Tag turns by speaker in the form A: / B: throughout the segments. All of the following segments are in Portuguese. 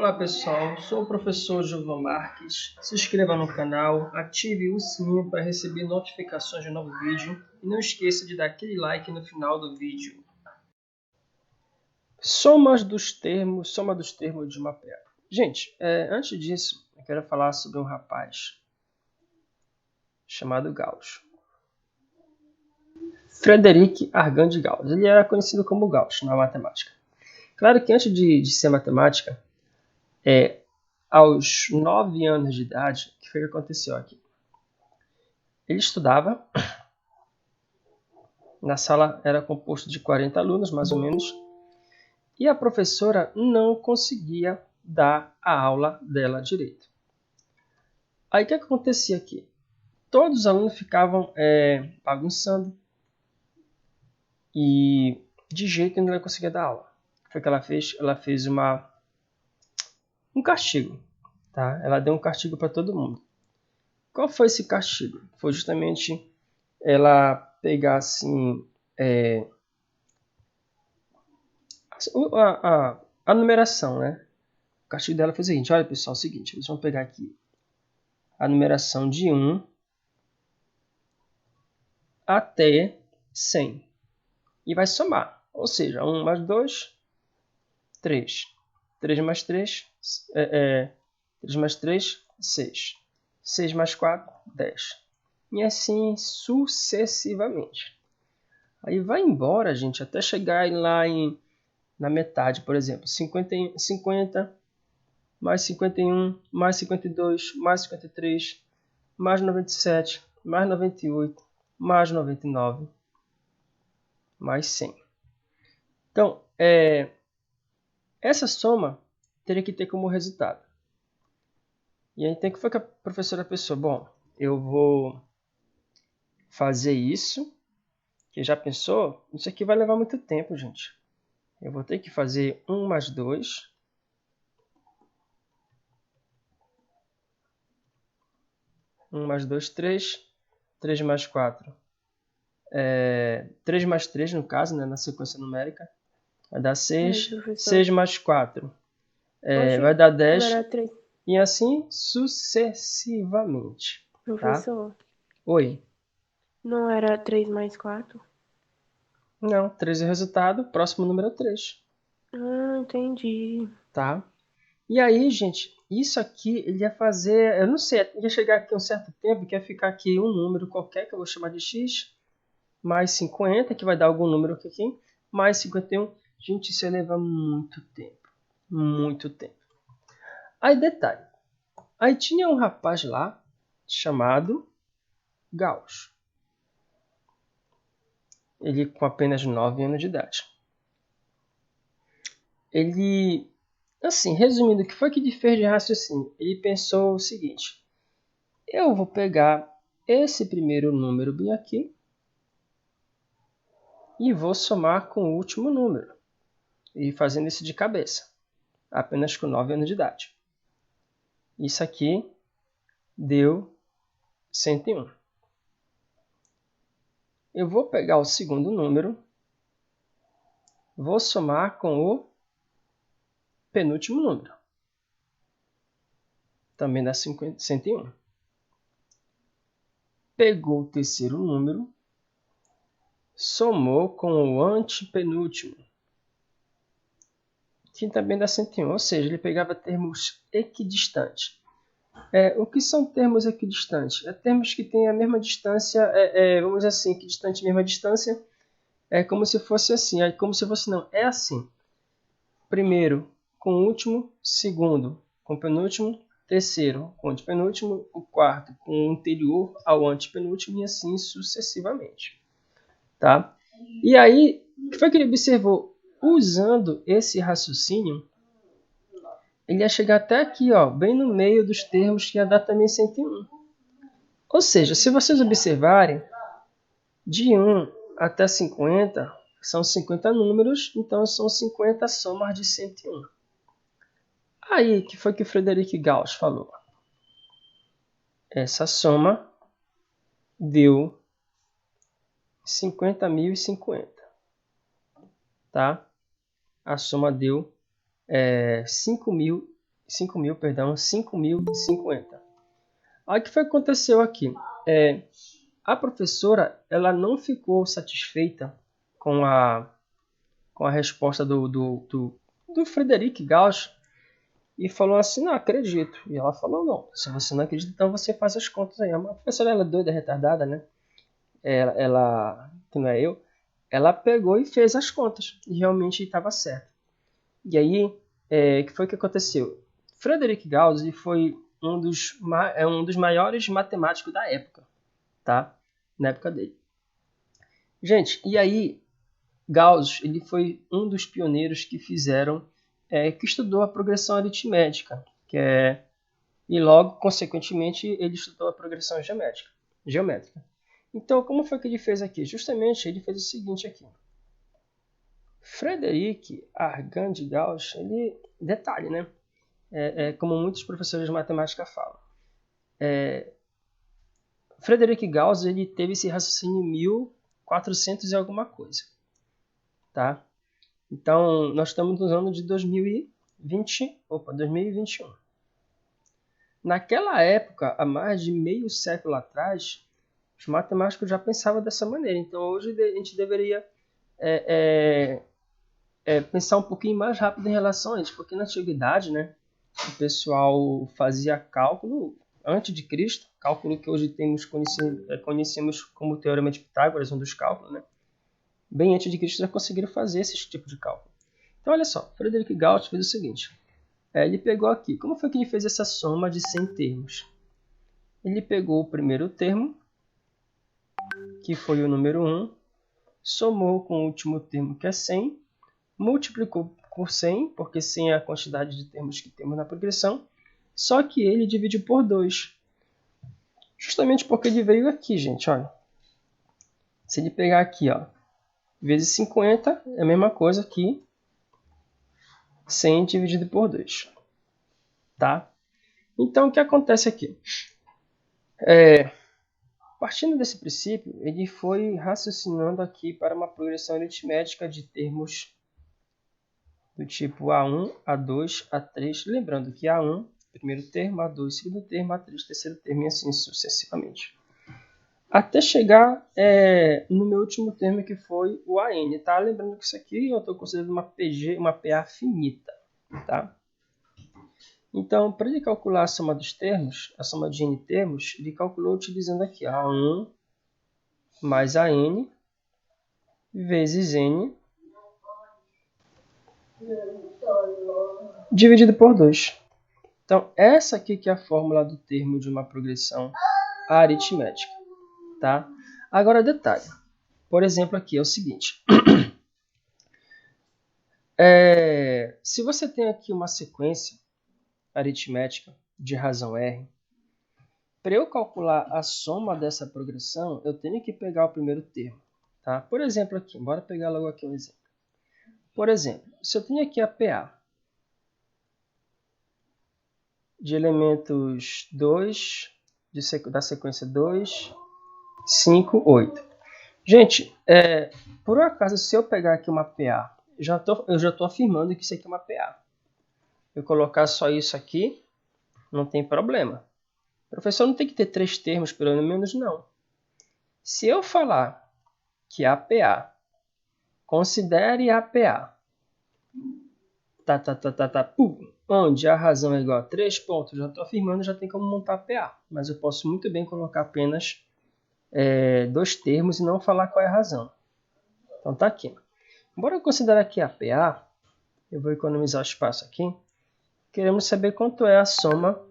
A: Olá pessoal, sou o professor Gilvan Marques. Se inscreva no canal, ative o sininho para receber notificações de novo vídeo e não esqueça de dar aquele like no final do vídeo. Soma dos termos de uma pedra. Gente, antes disso, eu quero falar sobre um rapaz chamado Gauss. Frederic Argand de Gauss. Ele era conhecido como Gauss na matemática. Claro que antes de ser matemática, aos 9 anos de idade, o que foi que aconteceu aqui? Ele estudava, na sala era composto de 40 alunos, mais ou menos, e a professora não conseguia dar a aula dela direito. Aí o que acontecia aqui? Todos os alunos ficavam bagunçando e de jeito nenhum ela conseguia dar aula. O que foi que ela fez? Ela fez um castigo. Tá? Ela deu um castigo para todo mundo. Qual foi esse castigo? Foi justamente ela pegar assim, a numeração, né? O castigo dela foi o seguinte: olha pessoal, é o seguinte, vocês vão pegar aqui a numeração de 1 até 100 e vai somar. Ou seja, 1 mais 2, 3. 3 mais 3, 3 mais 3, 6. 6 mais 4, 10. E assim sucessivamente. Aí vai embora, gente, até chegar lá na metade, por exemplo, 50 mais 51, mais 52, mais 53, mais 97, mais 98, mais 99, mais 100. Então, essa soma teria que ter como resultado. E aí, o que foi que a professora pensou? Bom, eu vou fazer isso, que já pensou? Isso aqui vai levar muito tempo, gente. Eu vou ter que fazer 1 mais 2, 1 mais 2, 3. 3 mais 4. 3 mais 3, no caso, né, na sequência numérica. Vai dar 6. 6 mais 4. Vai dar 10. E assim sucessivamente.
B: Professor,
A: Tá? Oi.
B: não era 3 mais 4?
A: Não, 3 é o resultado. Próximo número é 3.
B: Ah, entendi.
A: Tá? E aí, gente, isso aqui ele ia fazer, eu não sei, ia chegar aqui um certo tempo que ia ficar aqui um número qualquer que eu vou chamar de x, mais 50, que vai dar algum número aqui, mais 51. Gente, isso ia levar muito tempo. Muito tempo. Aí, detalhe. Aí tinha um rapaz lá, chamado Gauss. Ele com apenas 9 anos de idade. Ele, assim, resumindo, o que foi que ele fez de raciocínio? Ele pensou o seguinte: eu vou pegar esse primeiro número bem aqui e vou somar com o último número. E fazendo isso de cabeça, apenas com 9 anos de idade. Isso aqui deu 101. Eu vou pegar o segundo número, vou somar com o penúltimo número. Também dá 101. Pegou o terceiro número, somou com o antepenúltimo, que também dá 101. Ou seja, ele pegava termos equidistantes. O que são termos equidistantes? Termos que têm a mesma distância, vamos dizer assim, equidistante, mesma distância, é como se fosse assim, como se fosse não, é assim. Primeiro com o último, segundo com o penúltimo, terceiro com o antepenúltimo, o quarto com o anterior ao antepenúltimo e assim sucessivamente. Tá? E aí, o que foi que ele observou? Usando esse raciocínio, ele ia chegar até aqui, ó, bem no meio dos termos que ia dar também 101. Ou seja, se vocês observarem, de 1 até 50 são 50 números, então são 50 somas de 101. Aí, que foi que o Frederic Gauss falou? Essa soma deu 50.050. Tá? A soma deu 5.050. 5.050. Aí o que foi que aconteceu aqui? A professora ela não ficou satisfeita com a resposta do Frederic Gauss e falou assim, não acredito. E ela falou, não, se você não acredita, então você faz as contas aí. A professora ela é doida, retardada, né? Ela, que não é eu, ela pegou e fez as contas. E realmente estava certo. E aí, o que foi que aconteceu? Frederic Gauss ele foi um dos maiores matemáticos da época, tá? Na época dele. Gente, e aí Gauss ele foi um dos pioneiros que que estudou a progressão aritmética, e logo, consequentemente, ele estudou a progressão geométrica. Então, como foi que ele fez aqui? Justamente, ele fez o seguinte aqui. Frederic Argand Gauss, detalhe, né? Como muitos professores de matemática falam. Frederic Gauss ele teve esse raciocínio em 1400 e alguma coisa, tá? Então, nós estamos no ano de 2021. Naquela época, há mais de meio século atrás, os matemáticos já pensavam dessa maneira. Então, hoje a gente deveria pensar um pouquinho mais rápido em relação a isso, porque na antiguidade, né, o pessoal fazia cálculo antes de Cristo, cálculo que hoje conhecemos como Teorema de Pitágoras, um dos cálculos, né? Bem antes de Cristo já conseguiram fazer esse tipo de cálculo. Então, olha só, Frederic Gauss fez o seguinte. Ele pegou aqui, como foi que ele fez essa soma de 100 termos? Ele pegou o primeiro termo, que foi o número 1, somou com o último termo, que é 100, multiplicou por 100, porque 100 é a quantidade de termos que temos na progressão, só que ele dividiu por 2. Justamente porque ele veio aqui, gente, olha. Se ele pegar aqui, ó, vezes 50, é a mesma coisa que 100 dividido por 2. Tá? Então, o que acontece aqui? Partindo desse princípio, ele foi raciocinando aqui para uma progressão aritmética de termos do tipo A1, A2, A3. Lembrando que A1, primeiro termo, A2, segundo termo, A3, terceiro termo e assim sucessivamente. Até chegar no meu último termo, que foi o AN. Tá? Lembrando que isso aqui eu estou considerando uma PA finita. Tá? Então, para ele calcular a soma dos termos, a soma de n termos, ele calculou utilizando aqui A1 mais AN vezes n dividido por 2. Então, essa aqui que é a fórmula do termo de uma progressão aritmética. Tá? Agora, detalhe. Por exemplo, aqui é o seguinte. Se você tem aqui uma sequência aritmética de razão R, para eu calcular a soma dessa progressão, eu tenho que pegar o primeiro termo. Tá? Por exemplo, aqui, bora pegar logo aqui um exemplo. Por exemplo, se eu tenho aqui a PA de elementos 2, da sequência 2, 5, 8. Gente, por um acaso, se eu pegar aqui uma PA, eu já estou afirmando que isso aqui é uma PA. Eu colocar só isso aqui, não tem problema. O professor não tem que ter 3 termos, pelo menos não. Se eu falar que a PA, considere a PA, onde a razão é igual a 3 pontos, já estou afirmando, já tem como montar a PA. Mas eu posso muito bem colocar apenas 2 termos e não falar qual é a razão. Então tá aqui. Bora considerar aqui a PA. Eu vou economizar espaço aqui. Queremos saber quanto é a soma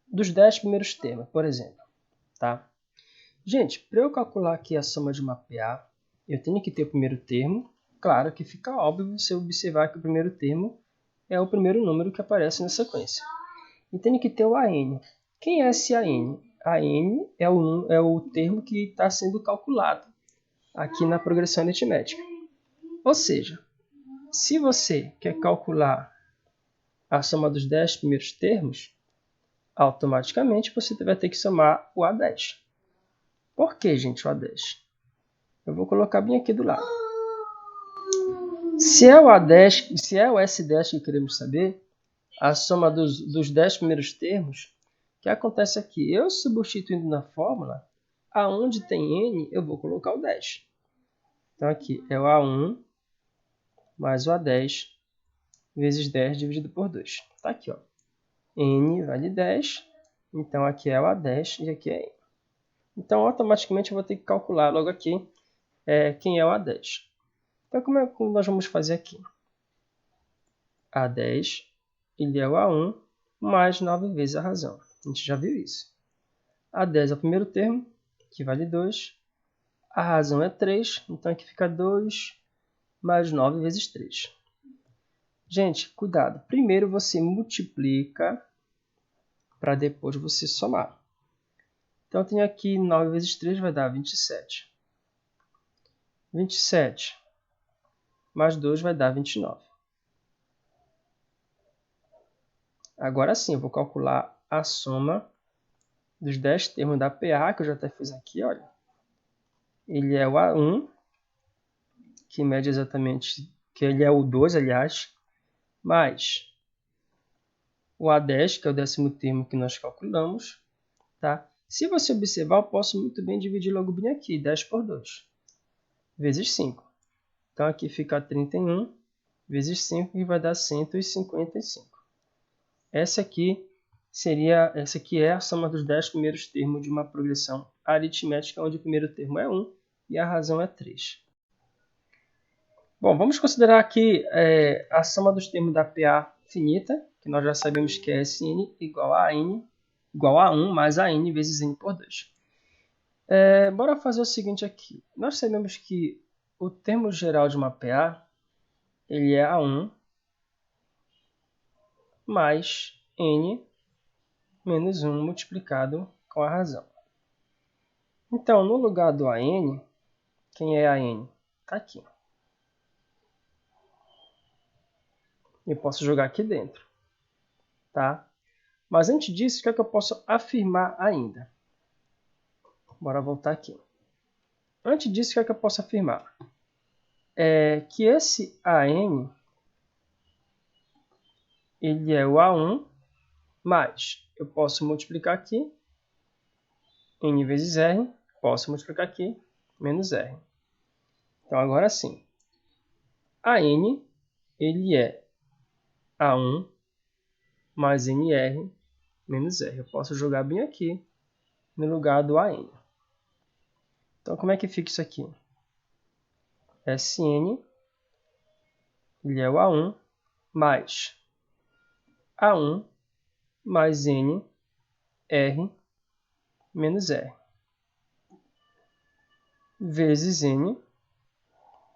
A: dos 10 primeiros termos, por exemplo. Tá? Gente, para eu calcular aqui a soma de uma PA, eu tenho que ter o primeiro termo. Claro que fica óbvio se eu observar que o primeiro termo é o primeiro número que aparece na sequência. E tenho que ter o AN. Quem é esse AN? AN é o termo que está sendo calculado aqui na progressão aritmética. Ou seja, se você quer calcular a soma dos 10 primeiros termos, automaticamente você vai ter que somar o A10. Por que, gente, o A10? Eu vou colocar bem aqui do lado. Se é o A10, se é o S10 que queremos saber, a soma dos 10 primeiros termos, o que acontece aqui? Eu substituindo na fórmula, aonde tem N, eu vou colocar o 10. Então, aqui é o A1 mais o A10 vezes 10 dividido por 2. Está aqui, ó. N vale 10, então aqui é o A10 e aqui é N. Então, automaticamente, eu vou ter que calcular logo aqui quem é o A10. Então, como é que nós vamos fazer aqui? A10, ele é o A1 mais 9 vezes a razão. A gente já viu isso. A10 é o primeiro termo, que vale 2. A razão é 3, então aqui fica 2 mais 9 vezes 3. Gente, cuidado. Primeiro você multiplica para depois você somar. Então, eu tenho aqui 9 vezes 3 vai dar 27. 27 mais 2 vai dar 29. Agora sim, eu vou calcular a soma dos 10 termos da PA, que eu já até fiz aqui, olha. Ele é o A1, que mede exatamente, que ele é o 2, aliás, mais o A10, que é o 10º termo que nós calculamos, tá? Se você observar, eu posso muito bem dividir logo bem aqui, 10 por 2, vezes 5. Então, aqui fica 31 vezes 5, que vai dar 155. Essa aqui é a soma dos 10 primeiros termos de uma progressão aritmética, onde o primeiro termo é 1 e a razão é 3. Bom, vamos considerar aqui a soma dos termos da PA finita, que nós já sabemos que é Sn igual a 1 mais a n vezes n por 2. Bora fazer o seguinte aqui. Nós sabemos que o termo geral de uma PA ele é A1 mais n menos 1 multiplicado com a razão. Então, no lugar do AN, quem é AN? Está aqui. Eu posso jogar aqui dentro. Tá? Mas antes disso, o que é que eu posso afirmar ainda? Bora voltar aqui. Antes disso, o que é que eu posso afirmar? Que esse AN ele é o A1 mais, eu posso multiplicar aqui, N vezes R, posso multiplicar aqui, menos R. Então, agora sim, AN ele é A1 mais NR menos R. Eu posso jogar bem aqui no lugar do AN. Então, como é que fica isso aqui? Sn, ele é o A1 mais A1 mais N, R menos R. Vezes N,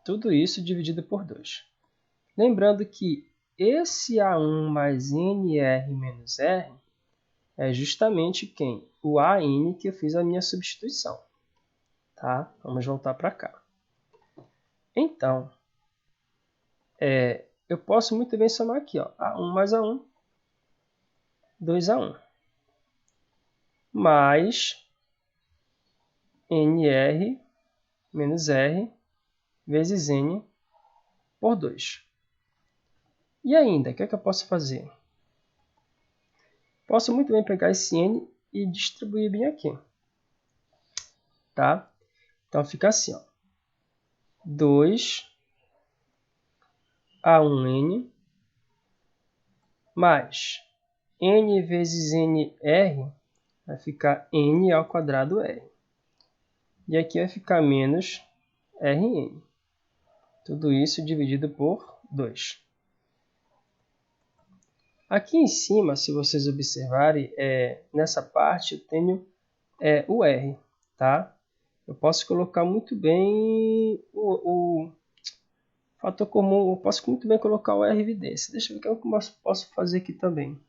A: tudo isso dividido por 2. Lembrando que esse A1 mais NR menos R é justamente quem? O AN que eu fiz a minha substituição. Tá? Vamos voltar para cá. Então, eu posso muito bem somar aqui, ó, A1 mais A1, 2A1, mais NR menos R vezes N por 2. E ainda, o que é que eu posso fazer? Posso muito bem pegar esse N e distribuir bem aqui. Tá? Então, fica assim, ó, 2A1N mais N vezes NR vai ficar N ao quadrado R. E aqui vai ficar menos Rn. Tudo isso dividido por 2. Aqui em cima, se vocês observarem, nessa parte eu tenho o R. Tá? Eu posso colocar muito bem o fator comum, eu posso muito bem colocar o R evidência. Deixa eu ver o que eu posso fazer aqui também.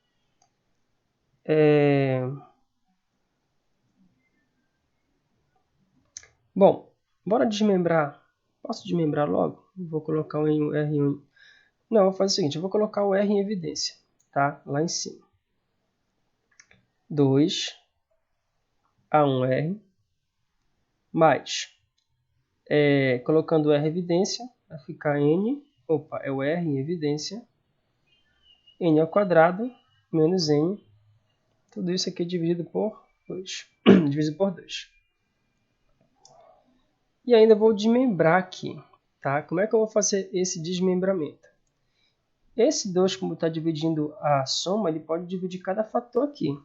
A: Bom, bora desmembrar. Posso desmembrar logo? Vou colocar o R1. Não, vou fazer o seguinte, eu vou colocar o R em evidência, tá? Lá em cima. 2A1R mais, colocando o R em evidência, vai ficar N Opa, é o R em evidência. N ao quadrado menos N. Tudo isso aqui é dividido por 2. Dividido por 2. E ainda vou desmembrar aqui. Tá? Como é que eu vou fazer esse desmembramento? Esse 2, como está dividindo a soma, ele pode dividir cada fator aqui.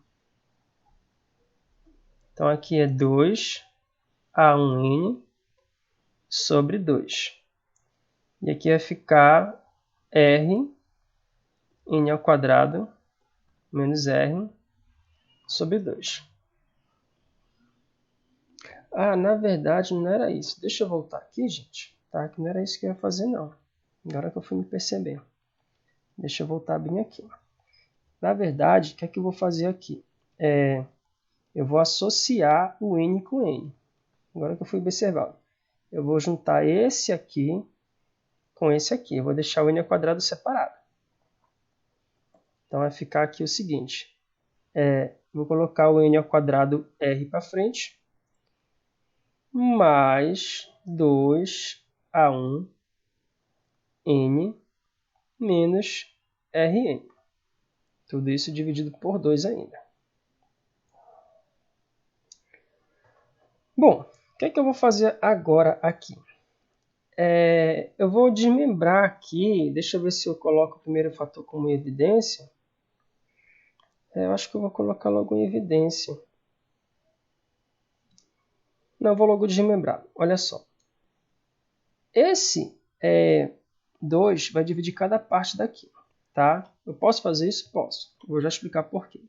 A: Então, aqui é 2A1N sobre 2. E aqui vai ficar R, N ao quadrado, menos R, sobre 2. Ah, na verdade, não era isso. Deixa eu voltar aqui, gente. Tá? Que não era isso que eu ia fazer, não. Agora que eu fui me perceber. Deixa eu voltar bem aqui. Na verdade, o que é que eu vou fazer aqui? Eu vou associar o N com N. Agora que eu fui observar. Eu vou juntar esse aqui com esse aqui. Eu vou deixar o N ao quadrado separado. Então, vai ficar aqui o seguinte. Vou colocar o N ao quadrado R para frente. Mais 2A1N menos Rn. Tudo isso dividido por 2 ainda. Bom, o que é que eu vou fazer agora aqui? Eu vou desmembrar aqui. Deixa eu ver se eu coloco o primeiro fator como evidência. Eu acho que eu vou colocar logo em evidência. Não, eu vou logo desmembrar. Olha só. Esse 2 vai dividir cada parte daqui. Tá? Eu posso fazer isso? Posso. Vou já explicar por quê.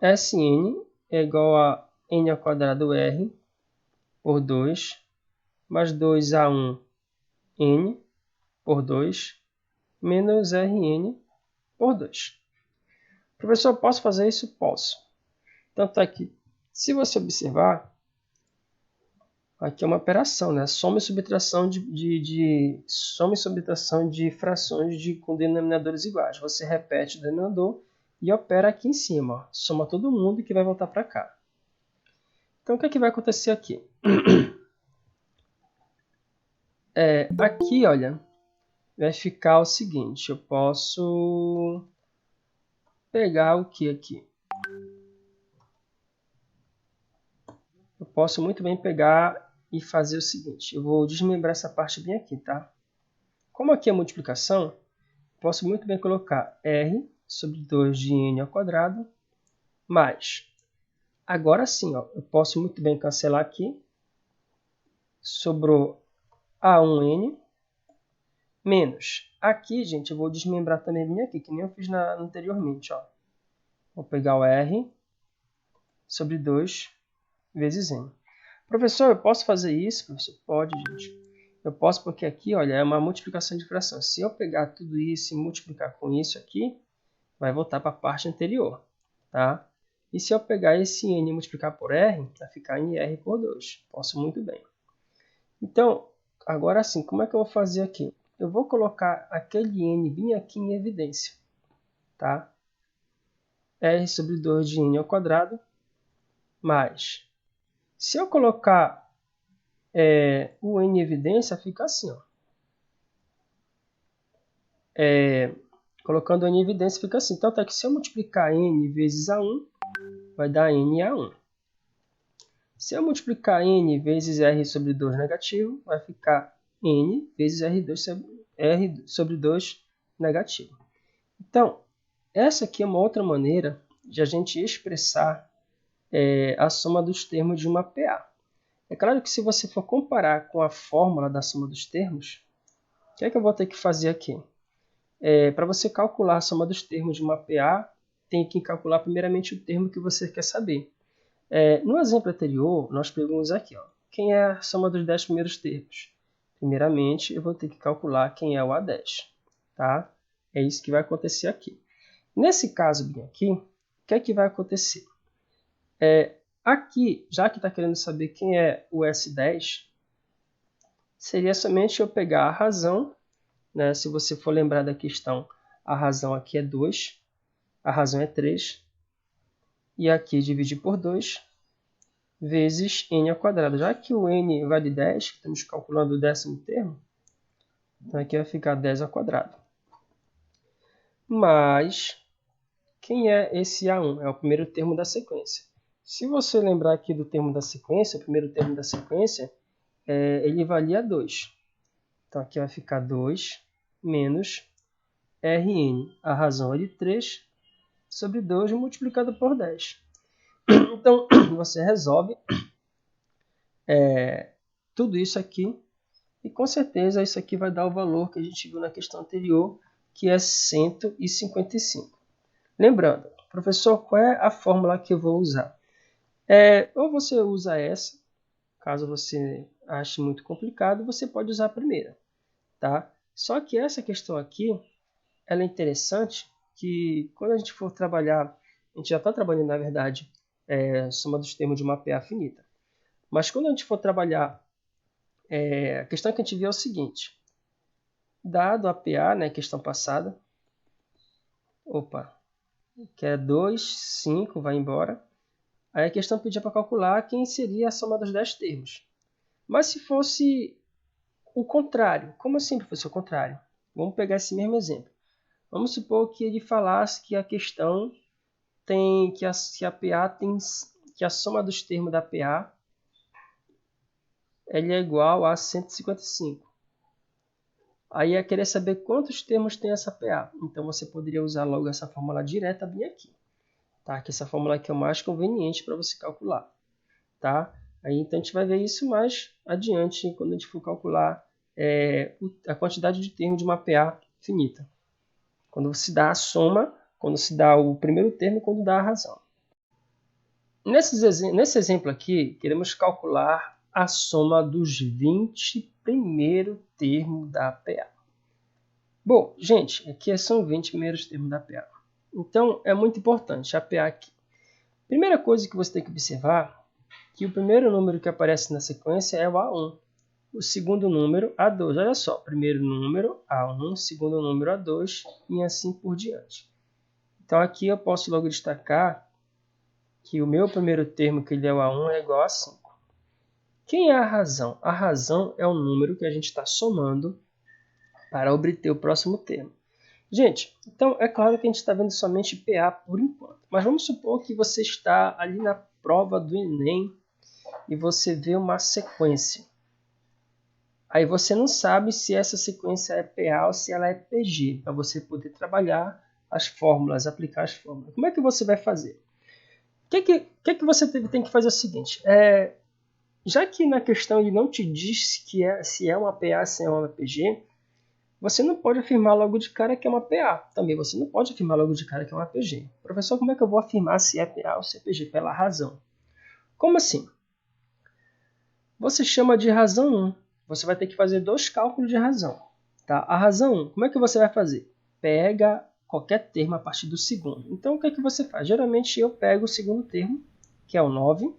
A: Sn é igual a n ao quadrado r por 2 mais 2a1n por 2 menos rn por 2. Professor, posso fazer isso? Posso. Tanto é que, se você observar, aqui é uma operação, né? Soma e subtração soma e subtração de frações com denominadores iguais. Você repete o denominador e opera aqui em cima. Ó. Soma todo mundo que vai voltar para cá. Então, o que é que vai acontecer aqui? Aqui, olha, vai ficar o seguinte. Eu posso pegar o que aqui? Eu posso muito bem pegar e fazer o seguinte. Eu vou desmembrar essa parte bem aqui, tá? Como aqui é multiplicação, posso muito bem colocar R sobre 2 de N ao quadrado mais. Agora sim, ó, eu posso muito bem cancelar aqui. Sobrou A1N menos. Aqui, gente, eu vou desmembrar também bem aqui, que nem eu fiz anteriormente. Ó. Vou pegar o R sobre 2 vezes N. Professor, eu posso fazer isso? Professor, pode, gente. Eu posso porque aqui, olha, é uma multiplicação de fração. Se eu pegar tudo isso e multiplicar com isso aqui, vai voltar para a parte anterior. Tá? E se eu pegar esse N e multiplicar por R, vai ficar NR por 2. Posso muito bem. Então, agora sim, como é que eu vou fazer aqui? Eu vou colocar aquele N bem aqui em evidência. Tá? R sobre 2 de N ao quadrado mais. Se eu colocar o N em evidência, fica assim. Ó. Colocando N em evidência, fica assim. Então, tá que se eu multiplicar N vezes A1, vai dar NA1. Se eu multiplicar N vezes R sobre 2 negativo, vai ficar N vezes R sobre 2 negativo. Então, essa aqui é uma outra maneira de a gente expressar a soma dos termos de uma PA. É claro que se você for comparar com a fórmula da soma dos termos, o que é que eu vou ter que fazer aqui? Para você calcular a soma dos termos de uma PA, tem que calcular primeiramente o termo que você quer saber. No exemplo anterior, nós pegamos aqui, ó, quem é a soma dos 10 primeiros termos. Primeiramente, eu vou ter que calcular quem é o A10. Tá? É isso que vai acontecer aqui. Nesse caso bem aqui, o que é que vai acontecer? Aqui, já que está querendo saber quem é o S10, seria somente eu pegar a razão, né? Se você for lembrar da questão, a razão aqui é 2, a razão é 3, e aqui dividir por 2, vezes n ao quadrado. Já que o n vale 10, estamos calculando o décimo termo, Então aqui vai ficar 10 ao quadrado. Mas quem é esse A1? É o primeiro termo da sequência. Se você lembrar aqui do termo da sequência, o primeiro termo da sequência, ele valia 2. Então aqui vai ficar 2 menos Rn, a razão é de 3, sobre 2 multiplicado por 10. Então, você resolve tudo isso aqui e com certeza isso aqui vai dar o valor que a gente viu na questão anterior, que é 155. Lembrando, professor, qual é a fórmula que eu vou usar? Ou você usa essa, caso você ache muito complicado, você pode usar a primeira. Tá? Só que essa questão aqui, ela é interessante que quando a gente for trabalhar, a gente já está trabalhando, na verdade, soma dos termos de uma PA finita. Mas quando a gente for trabalhar, a questão que a gente viu é o seguinte. Dado a PA, né, questão passada, que é 2, 5, vai embora. Aí a questão pedia para calcular quem seria a soma dos 10 termos. Mas se fosse o contrário, como assim, professor, o contrário? Vamos pegar esse mesmo exemplo. Vamos supor que ele falasse que a questão tem que a PA tem que a soma dos termos da PA ele é igual a 155. Aí ia querer saber quantos termos tem essa PA. Então você poderia usar logo essa fórmula direta bem aqui. Tá? Que essa fórmula aqui é o mais conveniente para você calcular. Tá? Aí, então a gente vai ver isso mais adiante quando a gente for calcular a quantidade de termos de uma PA finita. Quando se dá a soma, quando se dá o primeiro termo e quando dá a razão. Nesse exemplo aqui, queremos calcular a soma dos 20 primeiros termos da PA. Bom, gente, aqui são 20 primeiros termos da PA. Então, é muito importante a PA aqui. Primeira coisa que você tem que observar é que o primeiro número que aparece na sequência é o A1. O segundo número, A2. Olha só, primeiro número, A1, segundo número, A2 e assim por diante. Então, aqui eu posso logo destacar que o meu primeiro termo, que ele é o A1, é igual a 5. Quem é a razão? A razão é o número que a gente está somando para obter o próximo termo. Gente, então é claro que a gente está vendo somente PA por enquanto. Mas vamos supor que você está ali na prova do Enem e você vê uma sequência. Aí você não sabe se essa sequência é PA ou se ela é PG, para você poder trabalhar as fórmulas, aplicar as fórmulas. Como é que você vai fazer? O que você tem que fazer é o seguinte. Já que na questão ele não te diz se é uma PA, se é uma PG, você não pode afirmar logo de cara que é uma PA. Também você não pode afirmar logo de cara que é uma PG. Professor, como é que eu vou afirmar se é PA ou se é PG? Pela razão. Como assim? Você chama de razão 1. Você vai ter que fazer 2 cálculos de razão. Tá? A razão 1, como é que você vai fazer? Pega qualquer termo a partir do segundo. Então, o que é que você faz? Geralmente eu pego o segundo termo, que é o 9,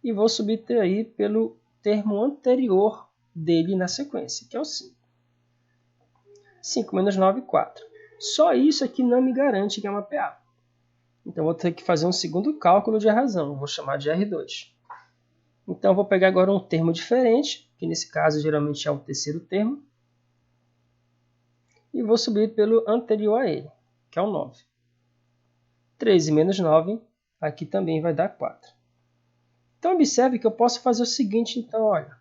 A: e vou subtrair pelo termo anterior dele na sequência, que é o 5. 5 menos 9, 4. Só isso aqui não me garante que é uma PA. Então, vou ter que fazer um segundo cálculo de razão. Vou chamar de R2. Então, vou pegar agora um termo diferente, que nesse caso geralmente é o terceiro termo, e vou subir pelo anterior a ele, que é o 9. 13 menos 9, aqui também vai dar 4. Então, observe que eu posso fazer o seguinte, então, olha.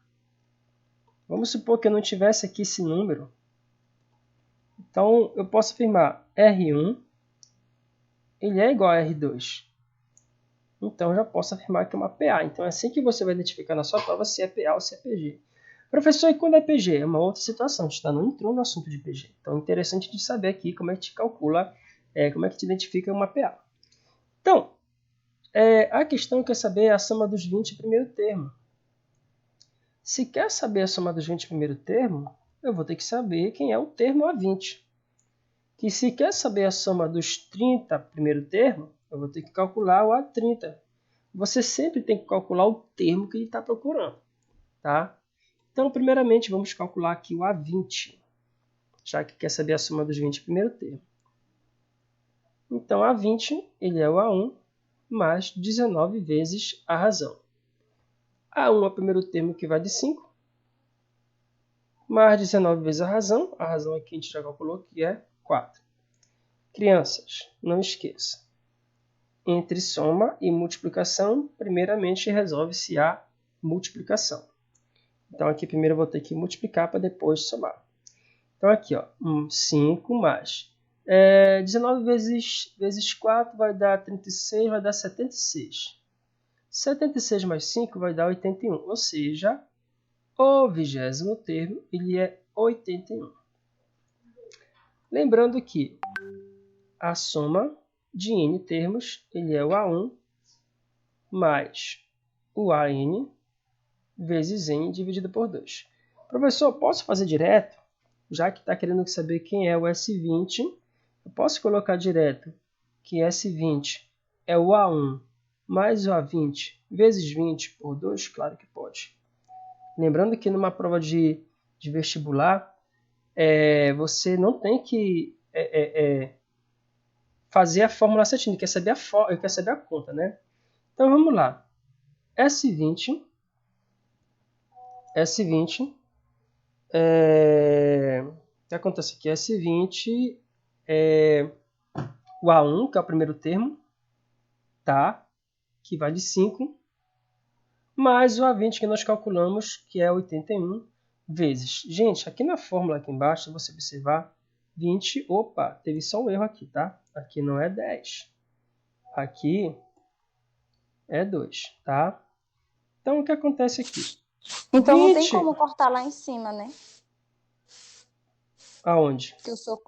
A: Vamos supor que eu não tivesse aqui esse número. Então, eu posso afirmar R1, ele é igual a R2. Então, eu já posso afirmar que é uma PA. Então, é assim que você vai identificar na sua prova se é PA ou se é PG. Professor, e quando é PG? É uma outra situação. A gente não entrou no assunto de PG. Então, é interessante de saber aqui como é que te calcula, como é que te identifica uma PA. Então, a questão que é saber a soma dos 20 primeiro termo. Se quer saber a soma dos 20 primeiro termo, eu vou ter que saber quem é o termo A20. Que se quer saber a soma dos 30 primeiro termo, eu vou ter que calcular o A30. Você sempre tem que calcular o termo que ele está procurando. Tá? Então, primeiramente, vamos calcular aqui o A20, já que quer saber a soma dos 20 primeiro termo. Então, A20 ele é o A1 mais 19 vezes a razão. A1 é o primeiro termo que vai de 5, mais 19 vezes a razão aqui a gente já calculou que é 4. Crianças, não esqueça, entre soma e multiplicação, primeiramente resolve-se a multiplicação. Então aqui primeiro eu vou ter que multiplicar para depois somar. Então aqui, ó, 5 mais 19 vezes 4 vai dar 36, vai dar 76. 76 mais 5 vai dar 81, ou seja, o 20º termo ele é 81. Lembrando que a soma de n termos ele é o A1 mais o AN vezes n dividido por 2. Professor, posso fazer direto? Já que está querendo saber quem é o S20, eu posso colocar direto que S20 é o A1 mais o A20 vezes 20 por 2? Claro que pode. Lembrando que numa prova de vestibular, você não tem que fazer a fórmula certinha, quer saber a conta, né? Então vamos lá. S20 o que acontece aqui? S20 é o A1, que é o primeiro termo, tá? Que vale 5, mais o A20 que nós calculamos, que é 81, vezes. Gente, aqui na fórmula aqui embaixo, se você observar, 20, opa, teve só um erro aqui, tá? Aqui não é 10. Aqui é 2, tá? Então, o que acontece aqui?
C: Então,
A: 20...
C: não tem como cortar lá em cima, né?
A: Aonde?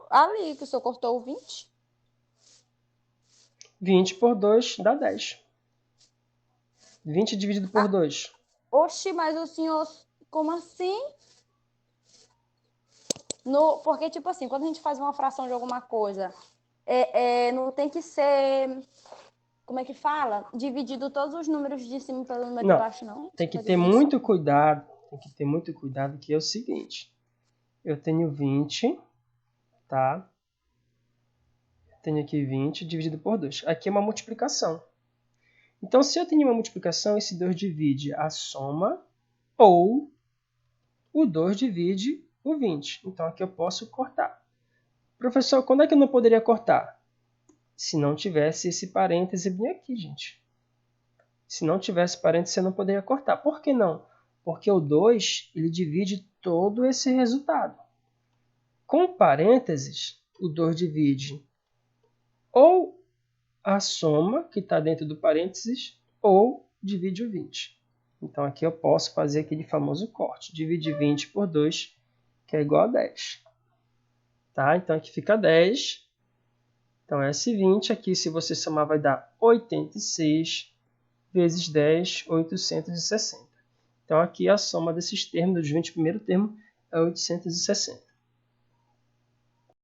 C: Ali, que o senhor cortou o 20.
A: 20 por 2 dá 10. 20 dividido por 2.
C: Oxi, mas o senhor... Como assim? Porque, tipo assim, quando a gente faz uma fração de alguma coisa, não tem que ser... Como é que fala? Dividido todos os números de cima pelo número de baixo, não.
A: Tem que ter muito cuidado. Tem que ter muito cuidado, que é o seguinte. Eu tenho 20, tá? Eu tenho aqui 20 dividido por 2. Aqui é uma multiplicação. Então, se eu tenho uma multiplicação, esse 2 divide a soma ou o 2 divide o 20. Então, aqui eu posso cortar. Professor, quando é que eu não poderia cortar? Se não tivesse esse parêntese bem aqui, gente. Se não tivesse parêntese, você não poderia cortar. Por que não? Porque o 2 ele divide todo esse resultado. Com parênteses, o 2 divide ou a soma que está dentro do parênteses ou divide o 20. Então, aqui eu posso fazer aquele famoso corte. Dividir 20 por 2, que é igual a 10. Tá? Então, aqui fica 10. Então, S20 aqui, se você somar, vai dar 86 vezes 10, 860. Então, aqui a soma desses termos, dos 20 primeiro termo, é 860.